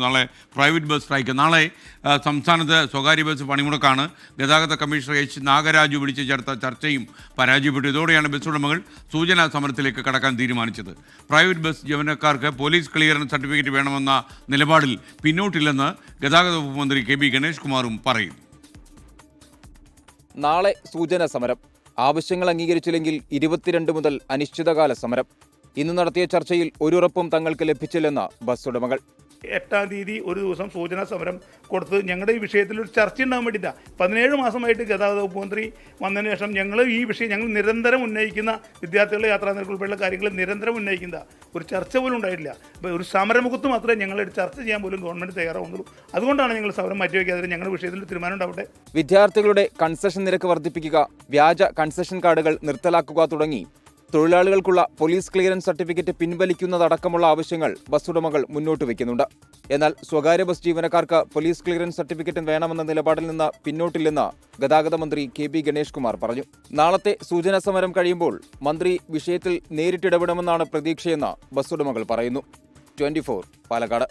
നാളെ private bus strike. നാളെ സംസ്ഥാനത്ത് സ്വകാര്യ ബസ് പണിമുടക്കാണ്. ഗതാഗത കമ്മീഷണർ എച്ച് നാഗരാജു വിളിച്ചു ചേർത്ത ചർച്ചയും പരാജയപ്പെട്ടു. ഇതോടെയാണ് ബസ് ഉടമകൾ സൂചനാ സമരത്തിലേക്ക് കടക്കാൻ തീരുമാനിച്ചത്. പ്രൈവറ്റ് ബസ് ജീവനക്കാർക്ക് പോലീസ് ക്ലിയറൻസ് സർട്ടിഫിക്കറ്റ് വേണമെന്ന നിലപാടിൽ പിന്നോട്ടില്ലെന്ന് ഗതാഗത വകുപ്പ് മന്ത്രി കെ ബി ഗണേഷ് കുമാറും പറയുന്നു. നാളെ സൂചനാ സമരം. ആവശ്യങ്ങൾ അംഗീകരിച്ചില്ലെങ്കിൽ 22 മുതൽ അനിശ്ചിതകാല സമരം. ഇന്ന് നടത്തിയ ചർച്ചയിൽ ഒരുറപ്പും തങ്ങൾക്ക് ലഭിച്ചില്ലെന്ന് ബസ് ഉടമകൾ. 8-ാം തീയതി ഒരു ദിവസം സൂചനാ സമരം കൊടുത്ത് ഞങ്ങളുടെ ഈ വിഷയത്തിൽ ഒരു ചർച്ച ഉണ്ടാകാൻ വേണ്ടിയിട്ടാണ്. 17 മാസമായിട്ട് ഗതാഗത വകുപ്പ് മന്ത്രി വന്നതിന് ശേഷം ഞങ്ങൾ ഈ വിഷയം നിരന്തരം ഉന്നയിക്കുന്ന വിദ്യാർത്ഥികളുടെ യാത്രാ നിരക്ക് ഉൾപ്പെടെയുള്ള കാര്യങ്ങൾ നിരന്തരം ഉന്നയിക്കുന്ന ഒരു ചർച്ച പോലും ഉണ്ടായിട്ടില്ല. അപ്പോൾ ഒരു സമരമുഖത്ത് മാത്രമേ ഞങ്ങളൊരു ചർച്ച ചെയ്യാൻ പോലും ഗവൺമെൻറ് തയ്യാറാവുന്നുള്ളൂ. അതുകൊണ്ടാണ് ഞങ്ങൾ സമരം മാറ്റിവെക്കാതെ ഞങ്ങളുടെ വിഷയത്തിൽ തീരുമാനം ഉണ്ടാവട്ടെ. വിദ്യാർത്ഥികളുടെ കൺസെഷൻ നിരക്ക് വർദ്ധിപ്പിക്കുക, വ്യാജ കൺസെഷൻ കാർഡുകൾ നിർത്തലാക്കുക തുടങ്ങി തൊഴിലാളികൾക്കുള്ള പോലീസ് ക്ലിയറൻസ് സർട്ടിഫിക്കറ്റ് പിൻവലിക്കുന്നതടക്കമുള്ള ആവശ്യങ്ങൾ ബസ് ഉടമകൾ മുന്നോട്ട് വയ്ക്കുന്നുണ്ട്. എന്നാൽ സ്വകാര്യ ബസ് ജീവനക്കാർക്ക് പോലീസ് ക്ലിയറൻസ് സർട്ടിഫിക്കറ്റ് വേണമെന്ന നിലപാടിൽ നിന്ന് പിന്നോട്ടില്ലെന്ന് ഗതാഗത മന്ത്രി കെ ബി ഗണേഷ് കുമാർ പറഞ്ഞു. നാളത്തെ സൂചനാ സമരം കഴിയുമ്പോൾ മന്ത്രി വിഷയത്തിൽ നേരിട്ടിടപെടുമെന്നാണ് പ്രതീക്ഷയെന്ന് ബസ് ഉടമകൾ പറയുന്നു. 24 പാലക്കാട്.